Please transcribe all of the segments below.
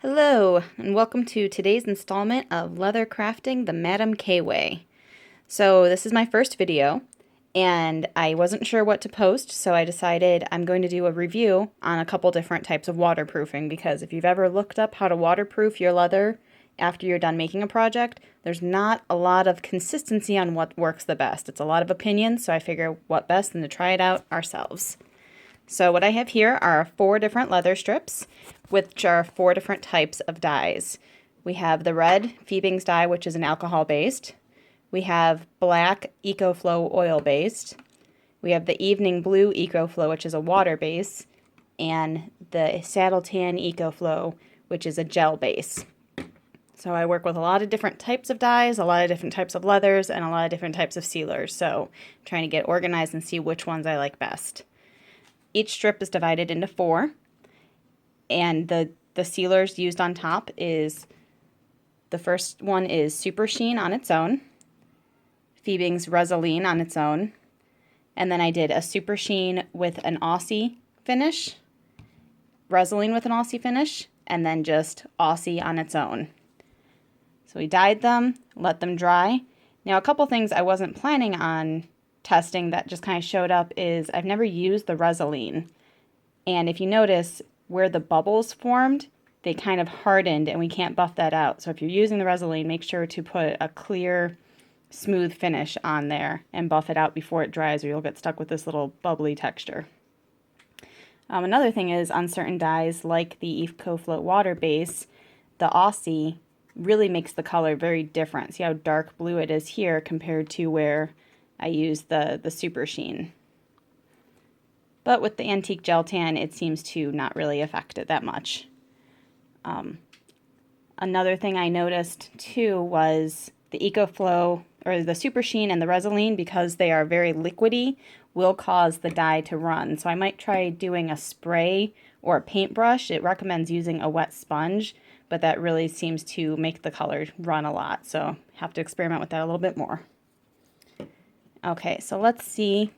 Hello, and welcome to today's installment of Leather Crafting the Madam K Way. So this is my first video, and I wasn't sure what to post, so I decided I'm going to do a review on a couple different types of waterproofing, because if you've ever looked up how to waterproof your leather after you're done making a project, there's not a lot of consistency on what works the best. It's a lot of opinion, so I figure what best than to try it out ourselves. So what I have here are 4 different leather strips, which are 4 different types of dyes. We have the red Phoebing's dye, which is an alcohol-based. We have black EcoFlow oil-based. We have the evening blue EcoFlow, which is a water-base. And the saddle tan EcoFlow, which is a gel base. So I work with a lot of different types of dyes, a lot of different types of leathers, and a lot of different types of sealers. So I'm trying to get organized and see which ones I like best. Each strip is divided into 4, and the sealers used on top is, the first one is Super Sheen on its own, Phoebing's Resolene on its own, and then I did a Super Sheen with an Aussie finish, Resolene with an Aussie finish, and then just Aussie on its own. So we dyed them, let them dry. Now a couple things I wasn't planning on testing that just kind of showed up is I've never used the Resolene, and if you notice where the bubbles formed, they kind of hardened and we can't buff that out. So if you're using the Resolene, make sure to put a clear smooth finish on there and buff it out before it dries, or you'll get stuck with this little bubbly texture. Another thing is on certain dyes like the EcoFlow water base, the Aussie really makes the color very different. See how dark blue it is here compared to where I use the Super Sheen. But with the antique gel tan, it seems to not really affect it that much. Another thing I noticed too was the EcoFlow, or the Super Sheen and the Resolene, because they are very liquidy, will cause the dye to run. So I might try doing a spray or a paintbrush. It recommends using a wet sponge, but that really seems to make the color run a lot. So have to experiment with that a little bit more. Okay, so let's see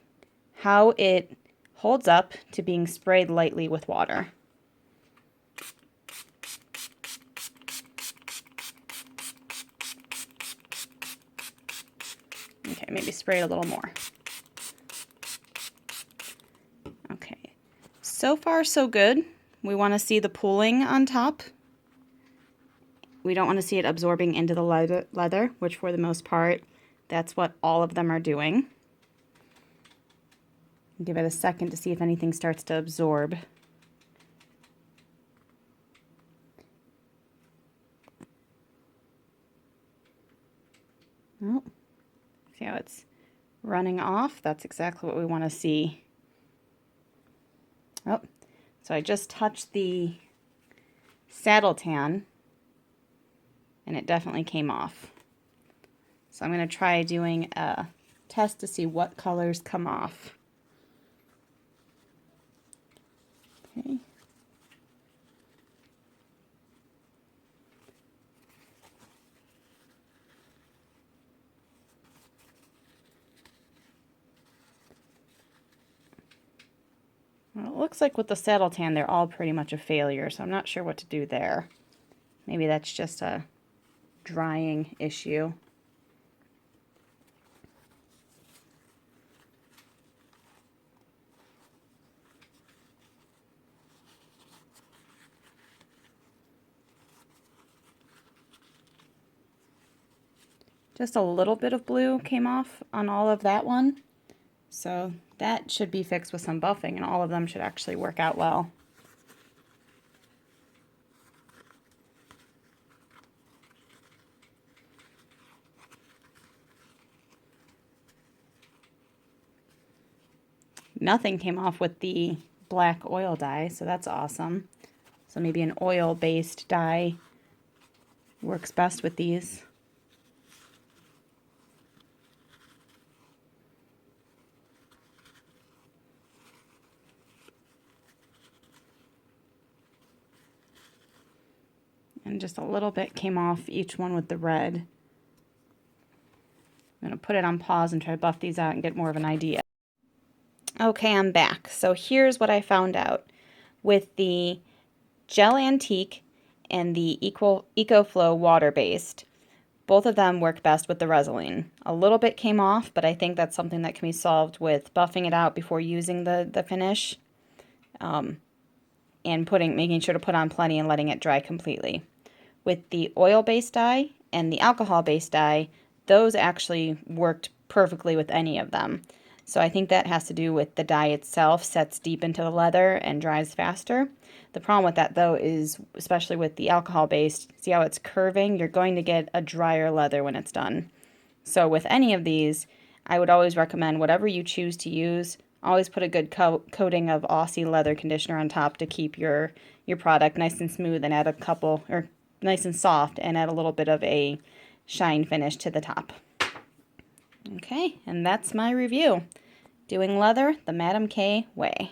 how it holds up to being sprayed lightly with water. Okay, maybe spray it a little more. Okay, so far so good. We want to see the pooling on top. We don't want to see it absorbing into the leather, which for the most part, that's what all of them are doing. Give it a second to see if anything starts to absorb. Oh, see how it's running off? That's exactly what we want to see. Oh, so I just touched the saddle tan, and it definitely came off. So I'm going to try doing a test to see what colors come off. Okay. Well, it looks like with the saddle tan, they're all pretty much a failure, so I'm not sure what to do there. Maybe that's just a drying issue. Just a little bit of blue came off on all of that one. So that should be fixed with some buffing, and all of them should actually work out well. Nothing came off with the black oil dye, so that's awesome. So maybe an oil-based dye works best with these. And just a little bit came off each one with the red. I'm going to put it on pause and try to buff these out and get more of an idea. Okay, I'm back. So here's what I found out. With the gel antique and the EcoFlow water-based. Both of them work best with the Resolene. A little bit came off, but I think that's something that can be solved with buffing it out before using the finish, and making sure to put on plenty and letting it dry completely. With the oil-based dye and the alcohol-based dye, those actually worked perfectly with any of them. So I think that has to do with the dye itself sets deep into the leather and dries faster. The problem with that though is, especially with the alcohol-based, see how it's curving? You're going to get a drier leather when it's done. So with any of these, I would always recommend whatever you choose to use, always put a good coating of Aussie leather conditioner on top to keep your product nice and smooth, and add a couple, or nice and soft, and add a little bit of a shine finish to the top. Okay, and that's my review. Doing leather the Madam K way.